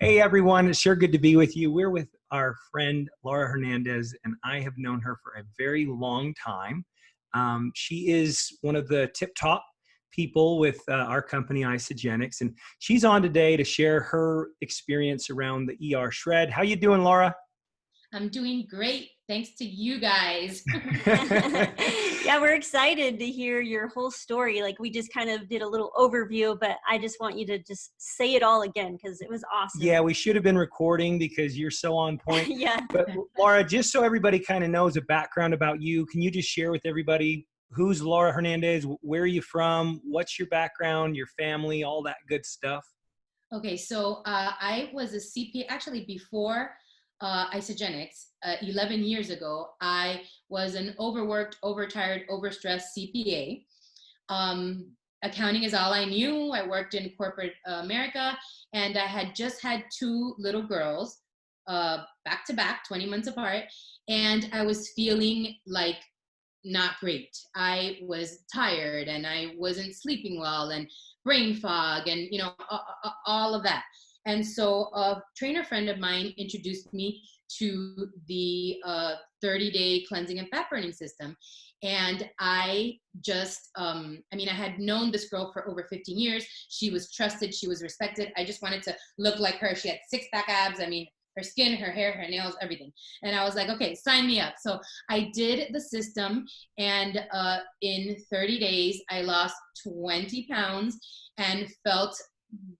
Hey everyone, it's sure good to be with you. We're with our friend Laura Hernandez, and I have known her for a very long time. She is one of the tip top people with our company, Isogenics, and she's on today to share her experience around the ER shred. How you doing, Laura? I'm doing great. Thanks to you guys. Yeah, we're excited to hear your whole story. Like we just kind of did a little overview, but I just want you to just say it all again because it was awesome. Yeah, we should have been recording because you're so on point. Yeah. But Laura, just so everybody kind of knows a background about you, can you just share with everybody who's Laura Hernandez? Where are you from? What's your background, your family, all that good stuff? Okay, so I was a CPA actually before Isogenics 11 years ago. I was an overworked, overtired, overstressed CPA. Accounting is all I knew. I worked in corporate America, and I had just had two little girls back to back, 20 months apart, and I was feeling like not great. I was tired and I wasn't sleeping well and brain fog and all of that. And so a trainer friend of mine introduced me to the 30-day cleansing and fat burning system. And I just, I had known this girl for over 15 years. She was trusted. She was respected. I just wanted to look like her. She had six-pack abs. Her skin, her hair, her nails, everything. And I was like, okay, sign me up. So I did the system, and in 30 days, I lost 20 pounds and felt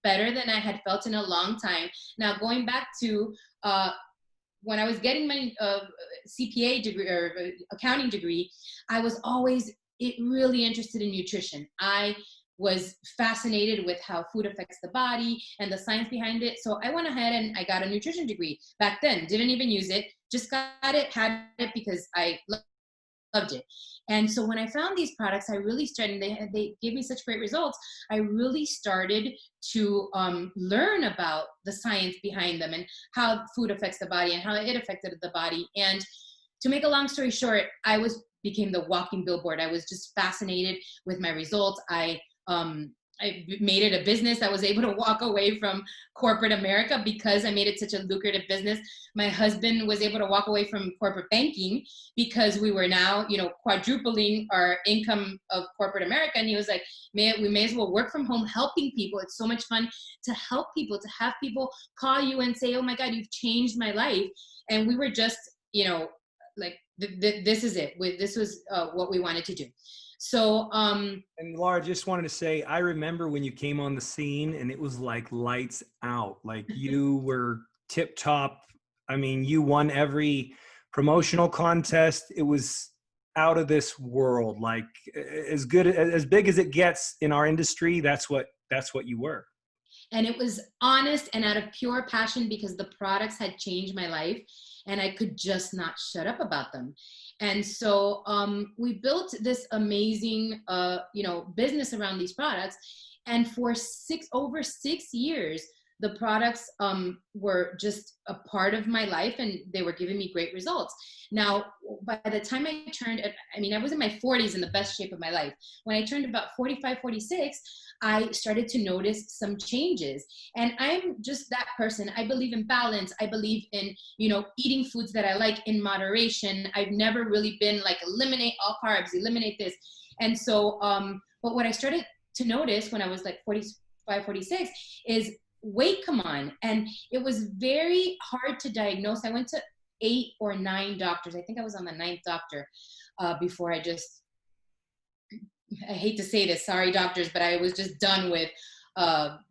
better than I had felt in a long time. Now, going back to when I was getting my CPA degree or accounting degree, I was always really interested in nutrition. I was fascinated with how food affects the body and the science behind it. So I went ahead and I got a nutrition degree back then. Didn't even use it, just got it, had it because I loved it. And so when I found these products, I really started, they gave me such great results. I really started to learn about the science behind them and how food affects the body and how it affected the body. And to make a long story short, became the walking billboard. I was just fascinated with my results. I made it a business. I was able to walk away from corporate America because I made it such a lucrative business. My husband was able to walk away from corporate banking because we were now, quadrupling our income of corporate America. And he was like, we may as well work from home, helping people. It's so much fun to help people, to have people call you and say, oh my God, you've changed my life. And we were just, like, this is it. This was what we wanted to do. So, and Laura, just wanted to say, I remember when you came on the scene and it was like lights out, like you were tip top. You won every promotional contest. It was out of this world, like as good, as big as it gets in our industry. That's what you were. And it was honest and out of pure passion because the products had changed my life and I could just not shut up about them. And so we built this amazing, business around these products. And for over 6 years, the products were just a part of my life and they were giving me great results. Now, by the time I turned, I was in my 40s in the best shape of my life. When I turned about 45, 46, I started to notice some changes. And I'm just that person. I believe in balance. I believe in, eating foods that I like in moderation. I've never really been like, eliminate all carbs, eliminate this. And so, but what I started to notice when I was like 45, 46 is weight come on. And it was very hard to diagnose. I went to 8 or 9 doctors. I think I was on the 9th doctor before I hate to say this, sorry doctors, but I was just done with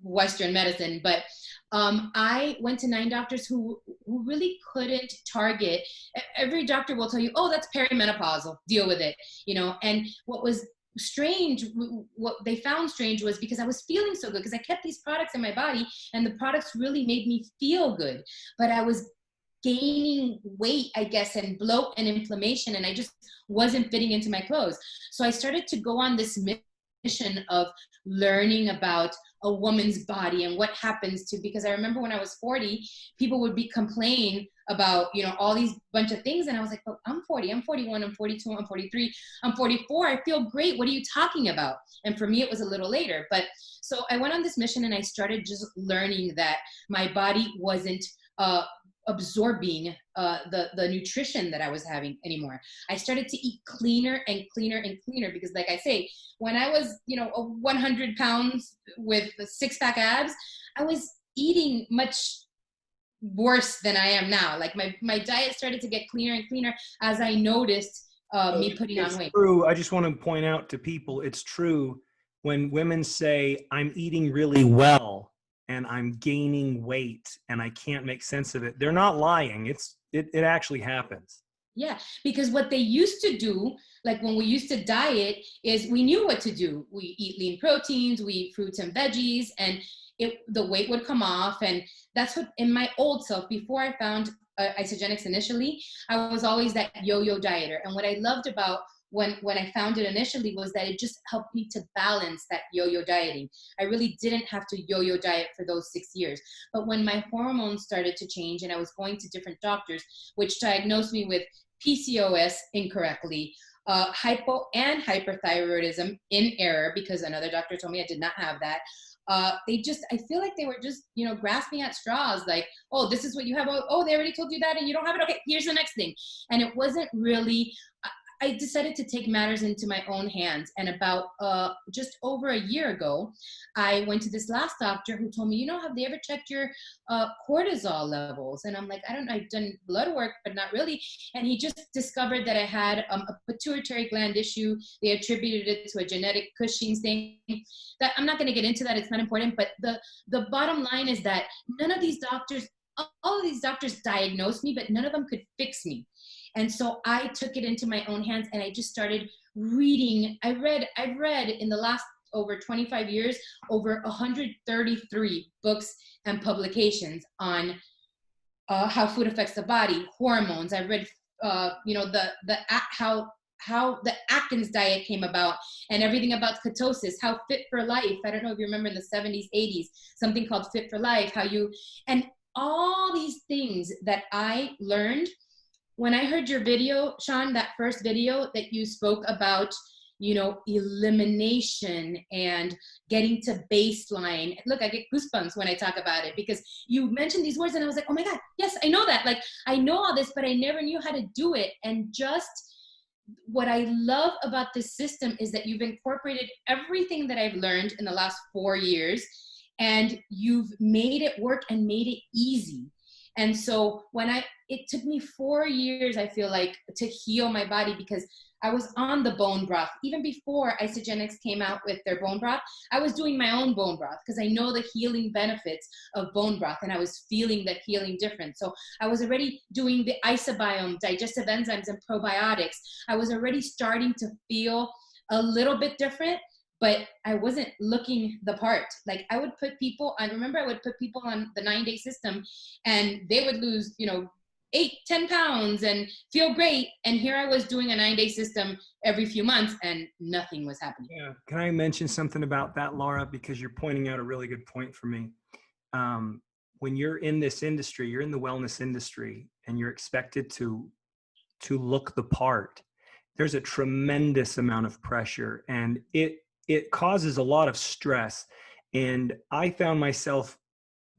Western medicine. But I went to 9 doctors who really couldn't target. Every doctor will tell you, oh, that's perimenopausal, deal with it, and what was strange, what they found strange was because I was feeling so good because I kept these products in my body and the products really made me feel good, but I was gaining weight, I guess, and bloat and inflammation, and I just wasn't fitting into my clothes. So I started to go on this mission of learning about a woman's body and what happens to, because I remember when I was 40, people would be complaining about, you know, all these bunch of things. And I was like, but I'm 40, I'm 41, I'm 42, I'm 43, I'm 44. I feel great. What are you talking about? And for me, it was a little later. But so I went on this mission and I started just learning that my body wasn't absorbing the nutrition that I was having anymore. I started to eat cleaner and cleaner and cleaner because, like I say, when I was, you know, 100 pounds with 6-pack abs, I was eating much worse than I am now. Like my diet started to get cleaner and cleaner as I noticed me putting on weight. True. I just want to point out to people, it's true when women say, I'm eating really well and I'm gaining weight and I can't make sense of it. They're not lying. It actually happens. Yeah, because what they used to do, like when we used to diet, is we knew what to do. We eat lean proteins, we eat fruits and veggies, and the weight would come off. And that's what, in my old self, before I found Isogenics initially, I was always that yo-yo dieter. And what I loved about when I found it initially was that it just helped me to balance that yo-yo dieting. I really didn't have to yo-yo diet for those 6 years. But when my hormones started to change and I was going to different doctors, which diagnosed me with PCOS incorrectly, hypo and hyperthyroidism in error, because another doctor told me I did not have that. I feel like they were just, you know, grasping at straws, like, oh, this is what you have. Oh, they already told you that and you don't have it. Okay, here's the next thing. And it wasn't really, I decided to take matters into my own hands. And about just over a year ago, I went to this last doctor who told me, you know, have they ever checked your cortisol levels? And I'm like, I don't know, I've done blood work, but not really. And he just discovered that I had a pituitary gland issue. They attributed it to a genetic Cushing's thing. That I'm not going to get into that. It's not important. But the bottom line is that none of these doctors, all of these doctors diagnosed me, but none of them could fix me. And so I took it into my own hands and I just started reading. I've read in the last over 25 years, over 133 books and publications on how food affects the body, hormones. I've read, you know, how the Atkins diet came about and everything about ketosis, how Fit for Life. I don't know if you remember in the 70s, 80s, something called Fit for Life, and all these things that I learned. When I heard your video, Sean, that first video that you spoke about, you know, elimination and getting to baseline. Look, I get goosebumps when I talk about it because you mentioned these words and I was like, oh my God, yes, I know that. Like, I know all this, but I never knew how to do it. And just what I love about this system is that you've incorporated everything that I've learned in the last 4 years and you've made it work and made it easy. And so it took me 4 years, I feel like, to heal my body because I was on the bone broth. Even before Isogenics came out with their bone broth, I was doing my own bone broth because I know the healing benefits of bone broth and I was feeling that healing difference. So I was already doing the isobiome, digestive enzymes and probiotics. I was already starting to feel a little bit different, but I wasn't looking the part. Like I would put people, I remember I would put people on the 9-day system and they would lose, you know, 8-10 pounds and feel great. And here I was doing a 9-day system every few months and nothing was happening. Yeah. Can I mention something about that, Laura? Because you're pointing out a really good point for me. When you're in this industry, you're in the wellness industry and you're expected to look the part. There's a tremendous amount of pressure and it causes a lot of stress. And I found myself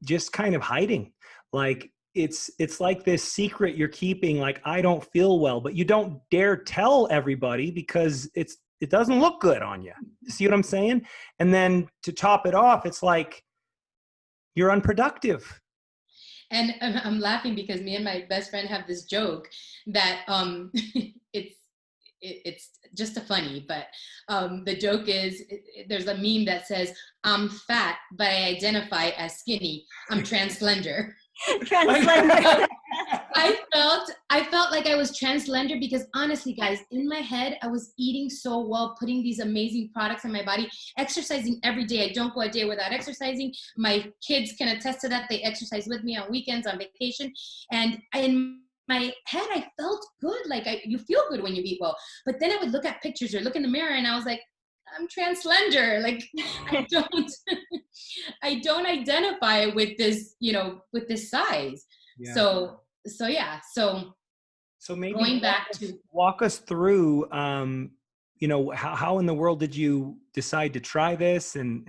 just kind of hiding. Like it's like this secret you're keeping, like, I don't feel well, but you don't dare tell everybody because it doesn't look good on you. See what I'm saying? And then to top it off, it's like you're unproductive. And I'm laughing because me and my best friend have this joke that it's just a funny, but the joke is there's a meme that says, I'm fat, but I identify as skinny. I'm translender. Translender. I felt like I was translender because honestly, guys, in my head, I was eating so well, putting these amazing products in my body, exercising every day. I don't go a day without exercising. My kids can attest to that. They exercise with me on weekends, on vacation. And in my head, I felt good. Like you feel good when you eat well. But then I would look at pictures or look in the mirror and I was like, I'm translender. Like, I don't, I don't identify with this, with this size. Yeah. So yeah. So maybe going back to walk us through, how in the world did you decide to try this and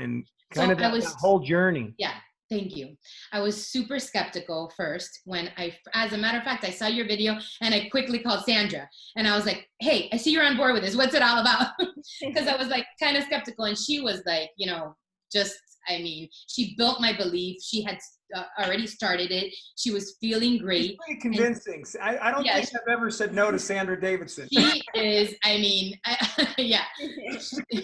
kind of that whole journey? Yeah, thank you. I was super skeptical first when as a matter of fact, I saw your video and I quickly called Sandra and I was like, hey, I see you're on board with this. What's it all about? Because I was like kind of skeptical and she was like, she built my belief. She had already started it. She was feeling great. She's pretty convincing. I don't think I've ever said no to Sandra Davidson. She is, yeah,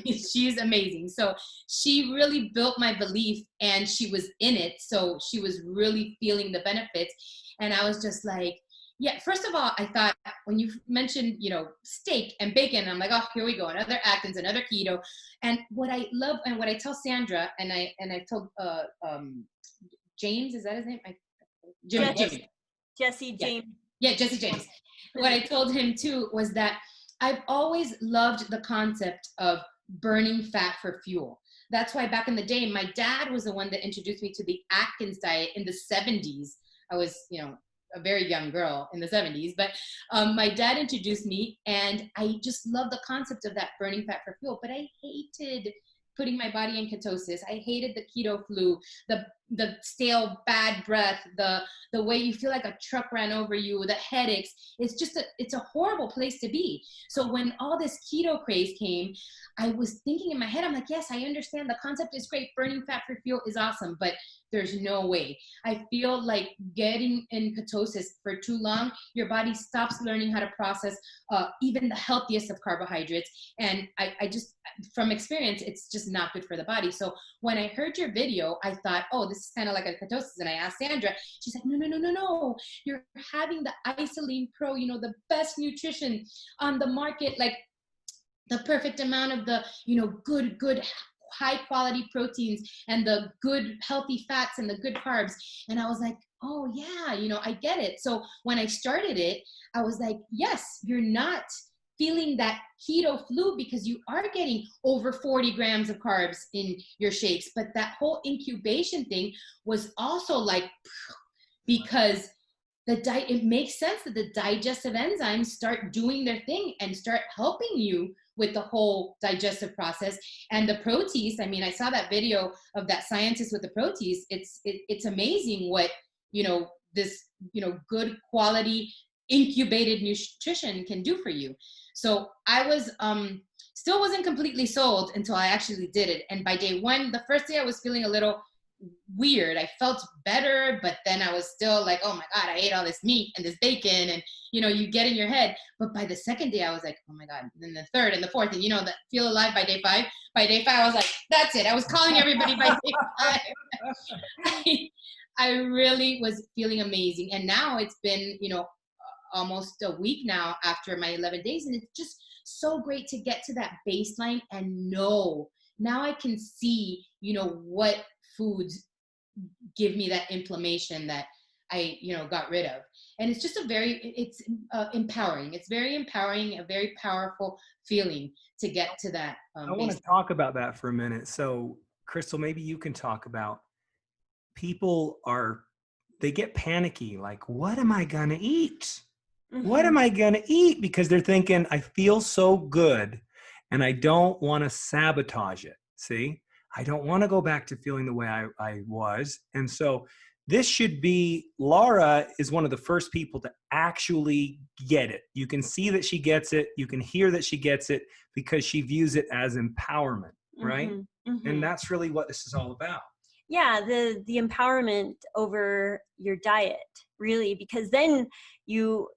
she's amazing. So she really built my belief and she was in it. So she was really feeling the benefits. And I was just like, yeah, first of all, I thought when you mentioned, steak and bacon, I'm like, oh, here we go. Another Atkins, another keto. And what I love and what I tell Sandra and I told James, is that his name? Jesse James. Yeah, Jesse James. What I told him too was that I've always loved the concept of burning fat for fuel. That's why back in the day, my dad was the one that introduced me to the Atkins diet in the 70s. I was, a very young girl in the 70s, but my dad introduced me and I just love the concept of that burning fat for fuel, but I hated putting my body in ketosis. I hated the keto flu, the stale bad breath, the way you feel like a truck ran over you, the headaches. It's a horrible place to be. So when all this keto craze came, I was thinking in my head, I'm like, yes, I understand the concept is great. Burning fat for fuel is awesome, but there's no way. I feel like getting in ketosis for too long, your body stops learning how to process even the healthiest of carbohydrates. And I just, from experience, it's just not good for the body. So when I heard your video, I thought, oh, this is kind of like a ketosis. And I asked Sandra, she's like, no. You're having the Isolene Pro, the best nutrition on the market, like the perfect amount of the, good high quality proteins and the good healthy fats and the good carbs. And I was like, oh yeah, I get it. So when I started it, I was like, yes, you're not feeling that keto flu because you are getting over 40 grams of carbs in your shakes. But that whole incubation thing was also like, because it makes sense that the digestive enzymes start doing their thing and start helping you with the whole digestive process. And the protease, I saw that video of that scientist with the protease. It's amazing what, this, good quality incubated nutrition can do for you. So I was, still wasn't completely sold until I actually did it. And by day one, the first day I was feeling a little weird. I felt better, but then I was still like, oh my God, I ate all this meat and this bacon and, you get in your head. But by the second day, I was like, oh my God. And then the third and the fourth, and that feel alive by day five. By day five, I was like, that's it. I was calling everybody by day five. I really was feeling amazing. And now it's been, almost a week now after my 11 days. And it's just so great to get to that baseline and know. Now I can see, what foods give me that inflammation that I, got rid of. And it's just it's empowering. It's very empowering, a very powerful feeling to get to that. I want to talk about that for a minute. So Crystal, maybe you can talk about they get panicky. Like, what am I going to eat? Mm-hmm. What am I going to eat? Because they're thinking, I feel so good and I don't want to sabotage it. See? I don't want to go back to feeling the way I was. And so this should be, Laura is one of the first people to actually get it. You can see that she gets it. You can hear that she gets it because she views it as empowerment, right? Mm-hmm. Mm-hmm. And that's really what this is all about. Yeah, the empowerment over your diet, really, because then you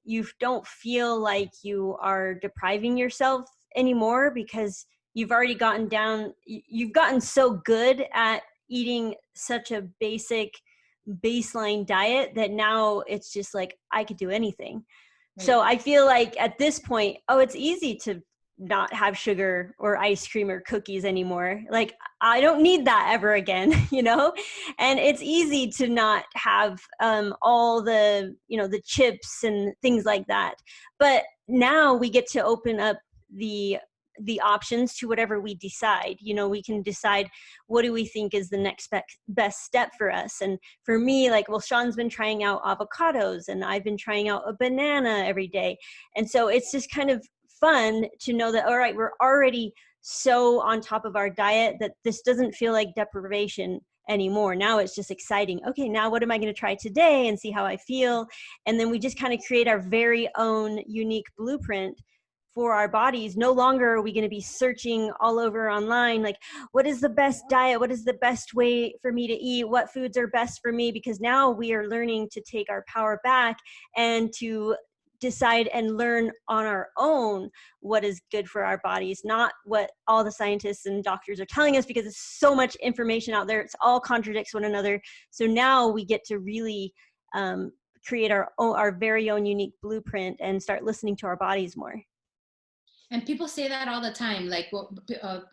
don't feel like you are depriving yourself anymore because you've already you've gotten so good at eating such a basic baseline diet that now it's just like, I could do anything. Right. So I feel like at this point, it's easy to not have sugar or ice cream or cookies anymore. Like, I don't need that ever again, and it's easy to not have all the, the chips and things like that. But now we get to open up the the options to whatever we decide. You know, we can decide what do we think is the next best step for us. And for me, like, well, Sean's been trying out avocados and I've been trying out a banana every day. And so it's just kind of fun to know that, all right, we're already so on top of our diet that this doesn't feel like deprivation anymore. Now it's just exciting. Okay, now what am I going to try today and see how I feel? And then we just kind of create our very own unique blueprint for our bodies. No longer are we going to be searching all over online, like, what is the best diet? What is the best way for me to eat? What foods are best for me? Because now we are learning to take our power back and to decide and learn on our own what is good for our bodies, not what all the scientists and doctors are telling us, because there's so much information out there. It's all contradicts one another. So now we get to really create our very own unique blueprint and start listening to our bodies more. And people say that all the time, like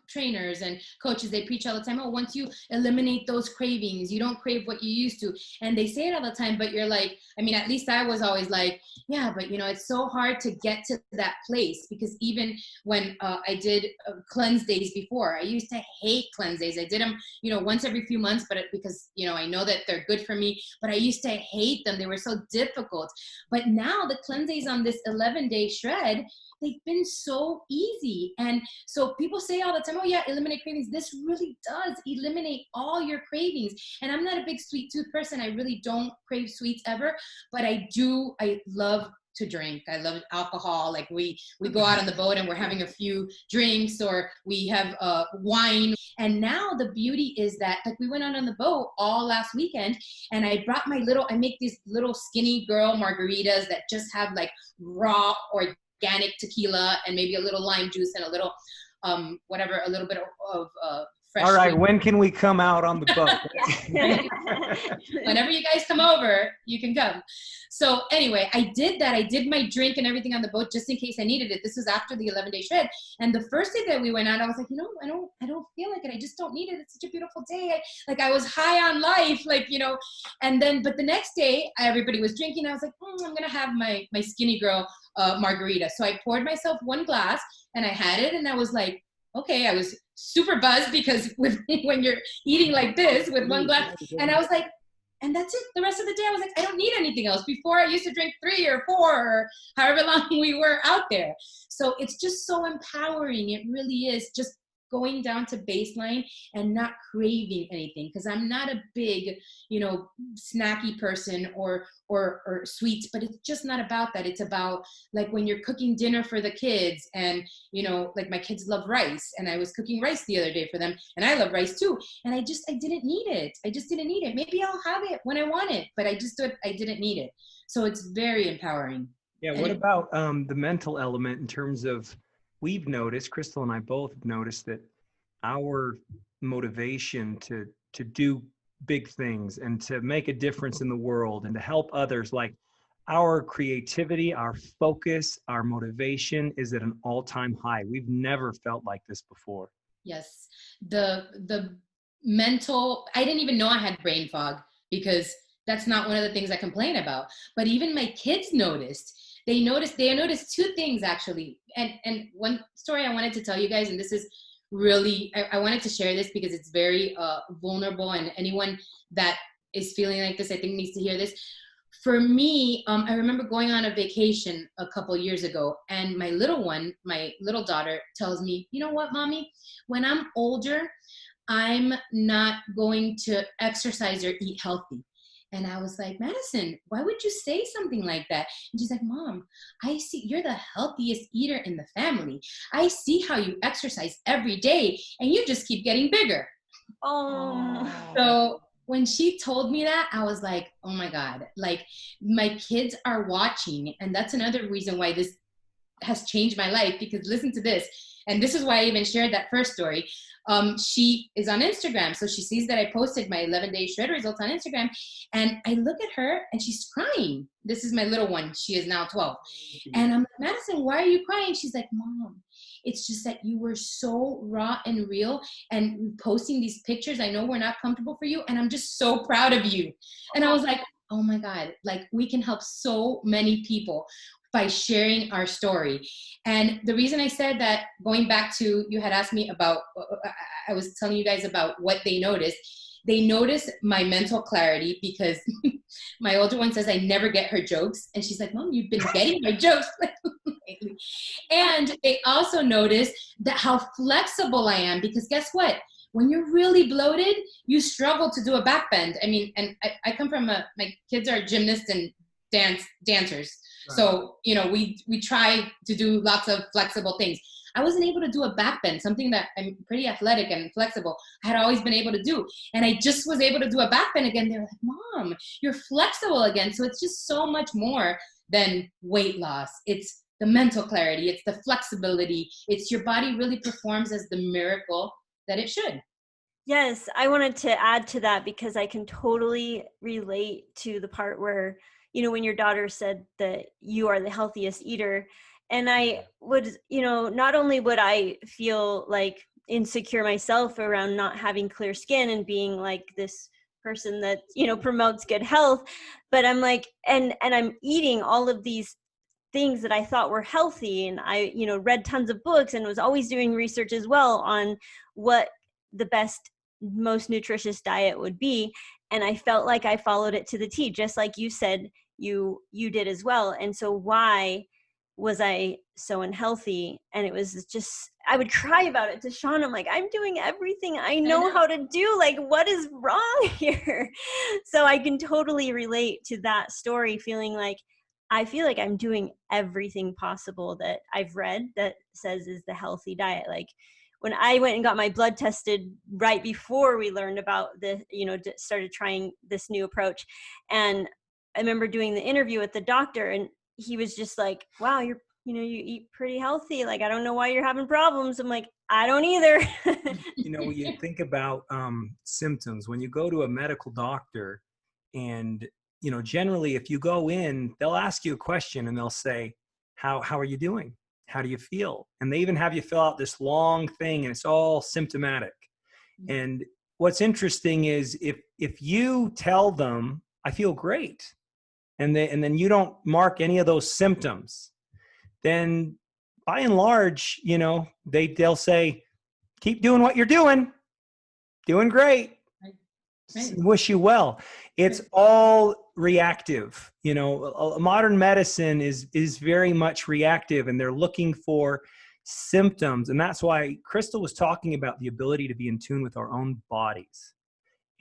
trainers and coaches, they preach all the time, oh, once you eliminate those cravings, you don't crave what you used to. And they say it all the time, but you're like, I mean, at least I was always like, yeah, but you know, it's so hard to get to that place, because even when I did cleanse days before, I used to hate cleanse days. I did them, you know, once every few months, but because, you know, I know that they're good for me, but I used to hate them. They were so difficult. But now the cleanse days on this 11-day shred, they've been so easy. And so people say all the time, oh yeah, eliminate cravings. This really does eliminate all your cravings. And I'm not a big sweet tooth person. I really don't crave sweets ever, but I love to drink. I love alcohol. Like we go out on the boat and we're having a few drinks, or we have wine. And now the beauty is that, like, we went out on the boat all last weekend, and I brought I make these little skinny girl margaritas that just have like raw organic tequila and maybe a little lime juice and a little a little bit of fresh. All right, when can we come out on the boat? Whenever you guys come over, you can come. So anyway, I did that. I did my drink and everything on the boat just in case I needed it. This was after the 11-day shred. And the first day that we went out, I was like, you know, I don't feel like it. I just don't need it. It's such a beautiful day. I was high on life, like, you know. And then, but the next day, everybody was drinking. I was like, I'm gonna have my skinny girl margarita. So I poured myself one glass and I had it, and I was like, okay, I was super buzzed, because when you're eating like this with one glass, and I was like, and that's it. The rest of the day, I was like, I don't need anything else. Before, I used to drink 3 or 4 or however long we were out there. So it's just so empowering. It really is, just going down to baseline and not craving anything, because I'm not a big, you know, snacky person or sweets, but it's just not about that. It's about, like, when you're cooking dinner for the kids, and, you know, like my kids love rice, and I was cooking rice the other day for them, and I love rice too, and I didn't need it. I just didn't need it. Maybe I'll have it when I want it, but I didn't need it. So it's very empowering. Yeah. What about the mental element in terms of, we've noticed, Crystal and I both have noticed, that our motivation to do big things and to make a difference in the world and to help others, like, our creativity, our focus, our motivation is at an all-time high. We've never felt like this before. Yes. The mental, I didn't even know I had brain fog, because that's not one of the things I complain about. But even my kids noticed. They noticed 2 things, actually. And one story I wanted to tell you guys, and this is really, I wanted to share this because it's very vulnerable, and anyone that is feeling like this, I think, needs to hear this. For me, I remember going on a vacation a couple years ago, and my little daughter tells me, you know what, Mommy, when I'm older, I'm not going to exercise or eat healthy. And I was like, Madison, why would you say something like that? And she's like, Mom, I see you're the healthiest eater in the family. I see how you exercise every day, and you just keep getting bigger. Oh. So when she told me that, I was like, oh my God, like, my kids are watching. And that's another reason why this has changed my life, because listen to this. And this is why I even shared that first story. She is on Instagram. So she sees that I posted my 11-day shred results on Instagram. And I look at her and she's crying. This is my little one. She is now 12. And I'm like, Madison, why are you crying? She's like, Mom, it's just that you were so raw and real, and posting these pictures, I know we're not comfortable for you, and I'm just so proud of you. And I was like, oh my God, like, we can help so many people. by sharing our story. And the reason I said that, going back to, you had asked me about, I was telling you guys about what they noticed. They notice my mental clarity, because my older one says I never get her jokes. And she's like, Mom, you've been getting my jokes lately. And they also notice that how flexible I am, because guess what? When you're really bloated, you struggle to do a back bend. I mean, and I come from my kids are gymnasts and dancers. Right. So, we try to do lots of flexible things. I wasn't able to do a back bend, something that I'm pretty athletic and flexible. I had always been able to do. And I just was able to do a back bend again. They're like, Mom, you're flexible again. So it's just so much more than weight loss. It's the mental clarity. It's the flexibility. It's your body really performs as the miracle that it should. Yes, I wanted to add to that, because I can totally relate to the part where, when your daughter said that you are the healthiest eater. And I would, not only would I feel like insecure myself around not having clear skin and being like this person that, promotes good health, but I'm like, and I'm eating all of these things that I thought were healthy. And I, read tons of books and was always doing research as well on what the best, most nutritious diet would be. And I felt like I followed it to the T, just like you said you did as well. And so why was I so unhealthy? And it was just, I would cry about it to Sean. I'm like, I'm doing everything I know how to do. Like, what is wrong here? So I can totally relate to that story, feeling like, I feel like I'm doing everything possible that I've read that says is the healthy diet. Like, when I went and got my blood tested right before we learned about started trying this new approach. And I remember doing the interview with the doctor, and he was just like, wow, you eat pretty healthy. Like, I don't know why you're having problems. I'm like, I don't either. When you think about symptoms, when you go to a medical doctor, and, generally if you go in, they'll ask you a question and they'll say, how are you doing? How do you feel? And they even have you fill out this long thing, and it's all symptomatic. And what's interesting is if you tell them, I feel great, and then you don't mark any of those symptoms, then by and large, they'll say, keep doing what you're doing great. Right. Wish you well. It's all reactive. Modern medicine is very much reactive, and they're looking for symptoms. And that's why Crystal was talking about the ability to be in tune with our own bodies.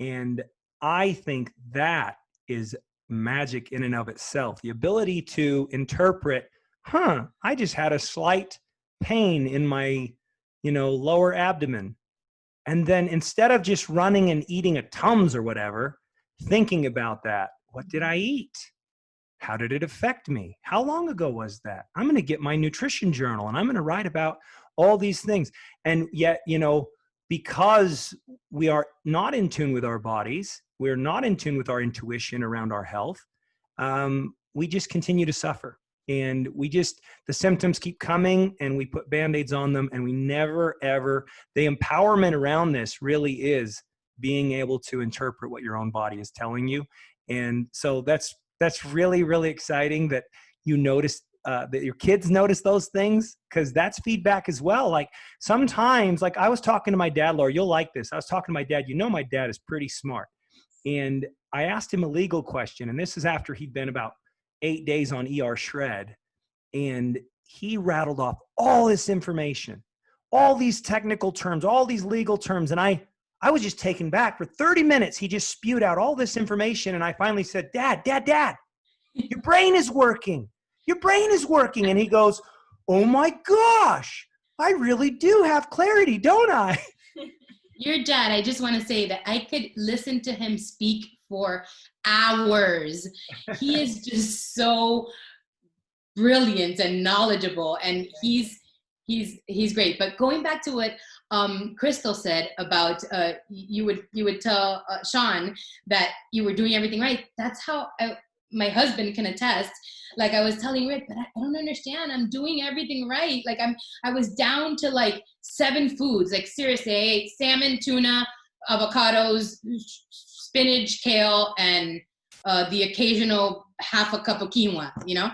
And I think that is magic in and of itself. The ability to interpret, I just had a slight pain in my, lower abdomen. And then instead of just running and eating a Tums or whatever, thinking about that, what did I eat? How did it affect me? How long ago was that? I'm going to get my nutrition journal and I'm going to write about all these things. And yet, because we are not in tune with our bodies, we're not in tune with our intuition around our health, we just continue to suffer. And the symptoms keep coming, and we put Band-Aids on them, and we never, ever, the empowerment around this really is being able to interpret what your own body is telling you. And so that's really, really exciting that you notice, that your kids notice those things, because that's feedback as well. Like, sometimes, like, I was talking to my dad, Laura, you'll like this. I was talking to my dad. My dad is pretty smart. And I asked him a legal question, and this is after he'd been about 8 days on ER shred. And he rattled off all this information, all these technical terms, all these legal terms. And I was just taken back. For 30 minutes, he just spewed out all this information. And I finally said, Dad, your brain is working. Your brain is working. And he goes, oh my gosh, I really do have clarity, don't I? Your dad, I just want to say that I could listen to him speak for hours. He is just so brilliant and knowledgeable, and he's great. But going back to what Crystal said about you would tell Sean that you were doing everything right. That's how my husband can attest. Like, I was telling Rick, but I don't understand. I'm doing everything right. Like, I was down to like 7 foods. Like, seriously, I ate salmon, tuna, avocados, spinach, kale, and the occasional half a cup of quinoa, you know?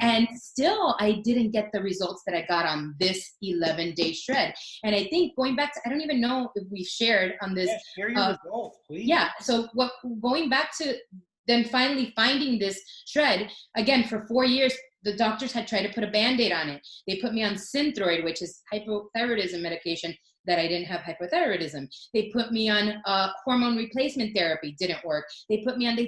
And still, I didn't get the results that I got on this 11-day shred. And I think going back to, I don't even know if we've shared on this. Yes, share your results, please. Yeah. So going back to then finally finding this shred, again, for 4 years, the doctors had tried to put a Band-Aid on it. They put me on Synthroid, which is hypothyroidism medication that I didn't have hypothyroidism. They put me on hormone replacement therapy, didn't work. They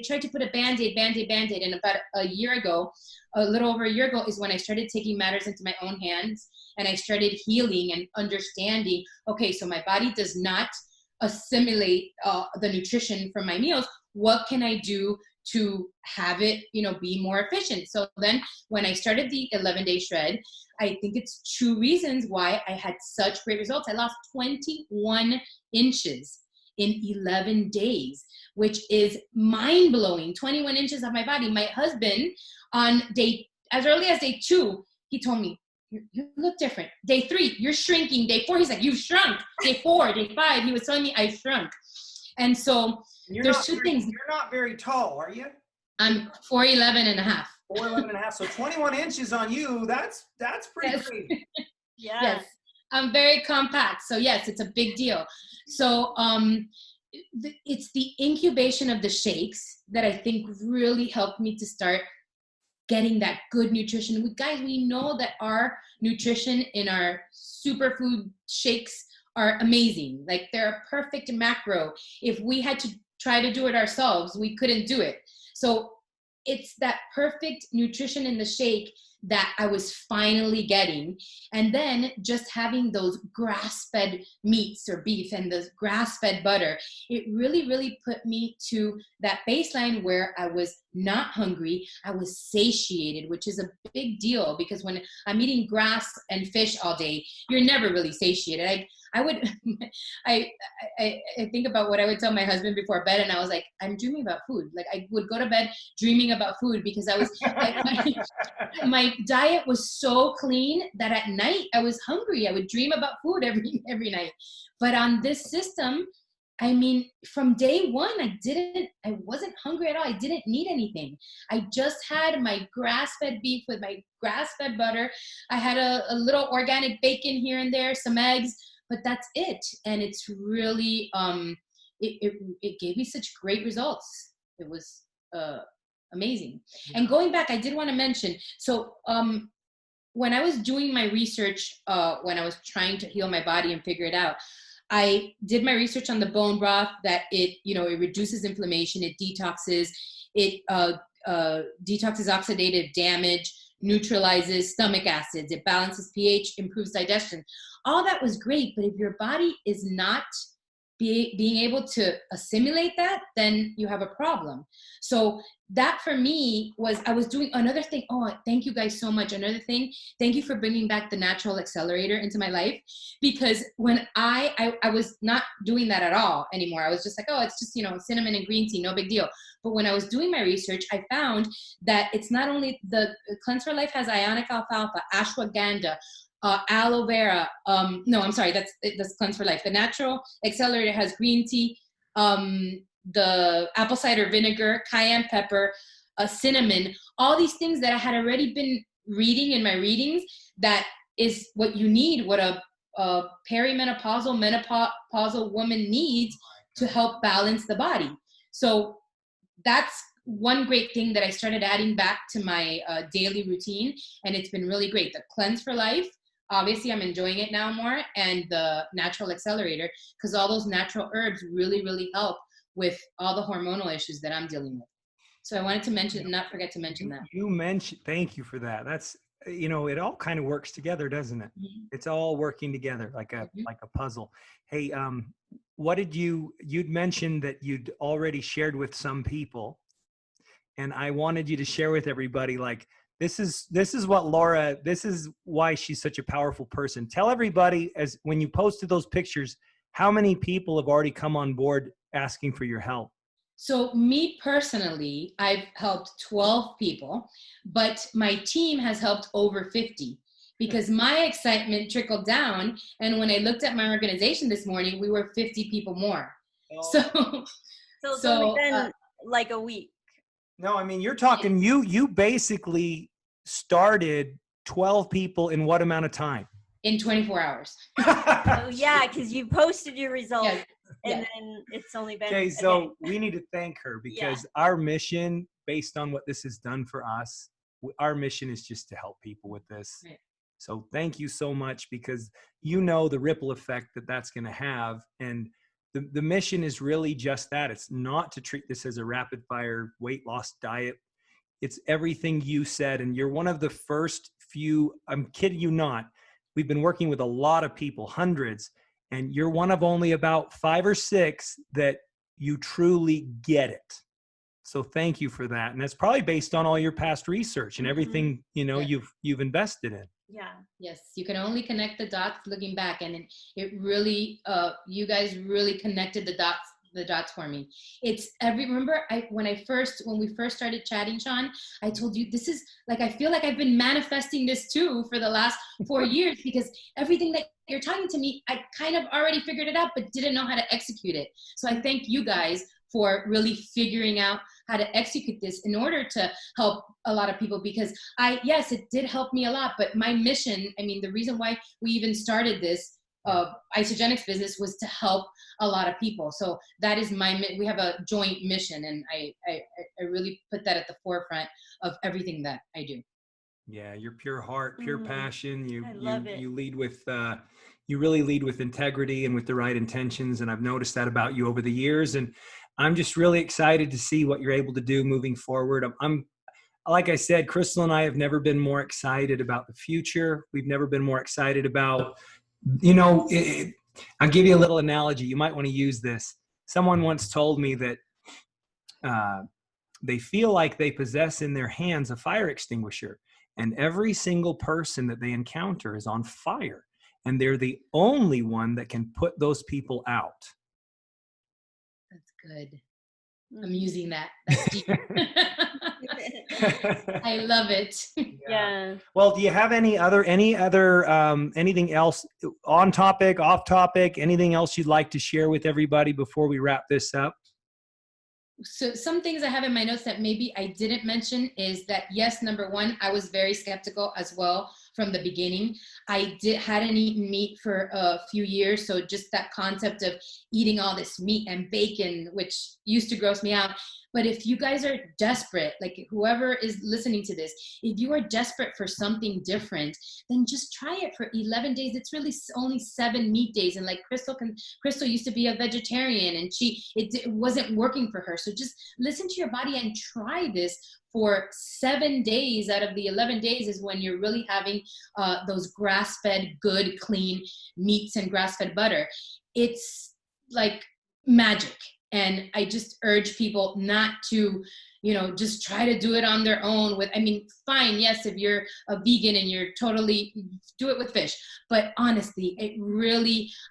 tried to put a Band-Aid. And about a year ago, a little over a year ago, is when I started taking matters into my own hands, and I started healing and understanding, okay, so my body does not assimilate the nutrition from my meals. What can I do to have it, be more efficient? So then when I started the 11-day shred, I think it's 2 reasons why I had such great results. I lost 21 inches in 11 days, which is mind-blowing. 21 inches of my body. My husband, as early as day 2, he told me, you look different. Day 3, you're shrinking. Day 4, he's like, you've shrunk. Day 4, day 5, he was telling me I shrunk. And so there's 2 things. You're not very tall, are you? I'm 4'11" and a half. 4'11" and a half. So 21 inches on you, that's pretty great. Yeah. Yes. I'm very compact. So yes, it's a big deal. So it's the incubation of the shakes that I think really helped me to start getting that good nutrition. We know that our nutrition in our superfood shakes are amazing. Like, they're a perfect macro. If we had to try to do it ourselves, we couldn't do it. So it's that perfect nutrition in the shake that I was finally getting. And then just having those grass-fed meats or beef and the grass-fed butter, it really, really put me to that baseline where I was not hungry. I was satiated, which is a big deal, because when I'm eating grass and fish all day, you're never really satiated. I think about what I would tell my husband before bed, and I was like, I'm dreaming about food. Like, I would go to bed dreaming about food, because my diet was so clean that at night I was hungry. I would dream about food every night. But on this system, I mean, from day 1, I wasn't hungry at all. I didn't need anything. I just had my grass-fed beef with my grass-fed butter. I had a little organic bacon here and there, some eggs, but that's it. And it's really, it gave me such great results. It was amazing. Yeah. And going back, I did want to mention, so when I was doing my research, when I was trying to heal my body and figure it out, I did my research on the bone broth, that it reduces inflammation, it detoxes, detoxes oxidative damage, neutralizes stomach acids, it balances pH, improves digestion. All that was great, but if your body is not being able to assimilate that, then you have a problem. So that for me was, I was doing another thing. Oh, thank you guys so much. Another thing, thank you for bringing back the natural accelerator into my life, because when I was not doing that at all anymore. I was just like, oh, it's just, cinnamon and green tea, no big deal. But when I was doing my research, I found that it's not only the Cleanse for Life has ionic alfalfa, ashwagandha, aloe vera. No, I'm sorry, that's Cleanse for Life. The natural accelerator has green tea, the apple cider vinegar, cayenne pepper, cinnamon, all these things that I had already been reading in my readings. That is what you need, what a perimenopausal, menopausal woman needs to help balance the body. So that's one great thing that I started adding back to my daily routine, and it's been really great. The Cleanse for Life, obviously I'm enjoying it now more, and the natural accelerator, because all those natural herbs really, really help with all the hormonal issues that I'm dealing with. So I wanted to not forget to mention that. You mentioned, thank you for that. That's, it all kind of works together, doesn't it? Mm-hmm. It's all working together like a puzzle. Hey, what did you'd mentioned that you'd already shared with some people, and I wanted you to share with everybody, like, this is what Laura, this is why she's such a powerful person. Tell everybody, as when you posted those pictures, how many people have already come on board asking for your help? So me personally, I've helped 12 people, but my team has helped over 50, because my excitement trickled down. And when I looked at my organization this morning, we were 50 people more. So it's only been like a week. No, I mean, you're talking, you basically started 12 people in what amount of time? In 24 hours. Oh yeah, because you posted your results, Yes. and Yes. then it's only been Okay, a so day. we need to thank her Yeah. because our mission, based on what this has done for us, our mission is just to help people with this. Right. So thank you so much, because you know the ripple effect that that's going to have. And the mission is really just that. It's not to treat this as a rapid fire weight loss diet. It's everything you said. And you're one of the first few, I'm kidding you not. We've been working with a lot of people, hundreds, and you're one of only about 5 or 6 that you truly get it. So thank you for that. And that's probably based on all your past research and everything, you know, Yeah. you've invested in. Yeah. Yes, you can only connect the dots looking back, and it really, you guys really connected the dots for me. It's remember when we first started chatting, Sean, I told you this is like, I feel like I've been manifesting this too for the last 4 years, because everything that you're talking to me, I kind of already figured it out, but didn't know how to execute it. So I thank you guys for really figuring out how to execute this in order to help a lot of people, because yes, it did help me a lot, but my mission, I mean, the reason why we even started this isogenics business was to help a lot of people. So that is we have a joint mission, and I really put that at the forefront of everything that I do. Yeah, your pure heart, pure passion. I love it. You lead with you really lead with integrity and with the right intentions, and I've noticed that about you over the years. And I'm just really excited to see what you're able to do moving forward. I'm like I said, Crystal and I have never been more excited about the future. We've never been more excited about, you know, I'll give you a little analogy. You might want to use this. Someone once told me that they feel like they possess in their hands a fire extinguisher, and every single person that they encounter is on fire, and they're the only one that can put those people out. That's good. I'm using that. That's deep. I love it. Yeah. Well, do you have any other anything else on topic, off topic, anything else you'd like to share with everybody before we wrap this up? So some things I have in my notes that maybe I didn't mention is that, yes, number one, I was very skeptical as well from the beginning. I hadn't eaten meat for a few years. So just that concept of eating all this meat and bacon, which used to gross me out. But if you guys are desperate, like whoever is listening to this, if you are desperate for something different, then just try it for 11 days. It's really only 7 meat days. And like Crystal used to be a vegetarian, and it wasn't working for her. So just listen to your body and try this for 7 days out of the 11 days is when you're really having those grass-fed, good, clean meats and grass-fed butter. It's like magic. And I just urge people not to, just try to do it on their own fine. Yes, if you're a vegan and you're totally, do it with fish. But honestly,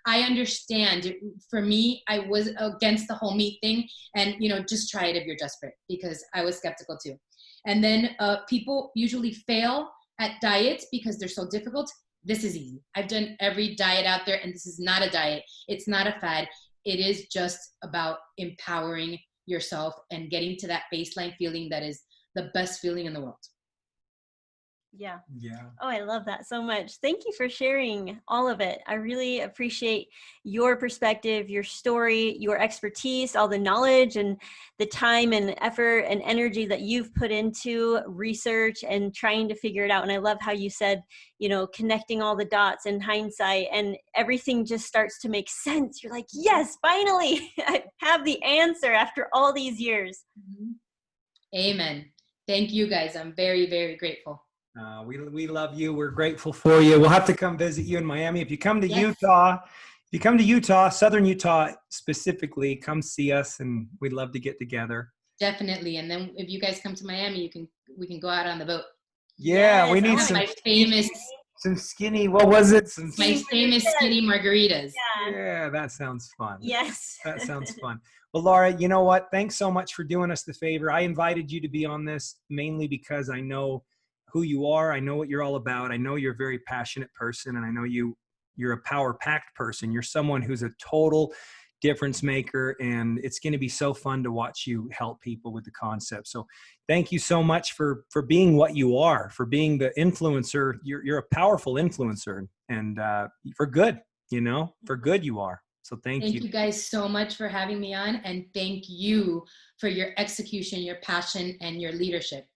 I understand. For me, I was against the whole meat thing. And, just try it if you're desperate, because I was skeptical too. And then people usually fail at diets because they're so difficult. This is easy. I've done every diet out there, and this is not a diet. It's not a fad. It is just about empowering yourself and getting to that baseline feeling that is the best feeling in the world. Yeah. Yeah. Oh, I love that so much. Thank you for sharing all of it. I really appreciate your perspective, your story, your expertise, all the knowledge and the time and effort and energy that you've put into research and trying to figure it out. And I love how you said, connecting all the dots in hindsight, and everything just starts to make sense. You're like, yes, finally, I have the answer after all these years. Mm-hmm. Amen. Thank you guys. I'm very, very grateful. We love you. We're grateful for you. We'll have to come visit you in Miami. If you come to Utah, Southern Utah specifically, come see us, and we'd love to get together. Definitely. And then if you guys come to Miami, we can go out on the boat. Yeah, yes, we need some skinny. What was it? My famous skinny margaritas. Yeah, that sounds fun. Yes. That sounds fun. Well, Laura, you know what? Thanks so much for doing us the favor. I invited you to be on this mainly because I know who you are. I know what you're all about. I know you're a very passionate person, and I know you're a power-packed person. You're someone who's a total difference maker, and it's going to be so fun to watch you help people with the concept. So thank you so much for being what you are, for being the influencer. You're a powerful influencer, and for good, for good you are. So thank you. Thank you guys so much for having me on, and thank you for your execution, your passion, and your leadership.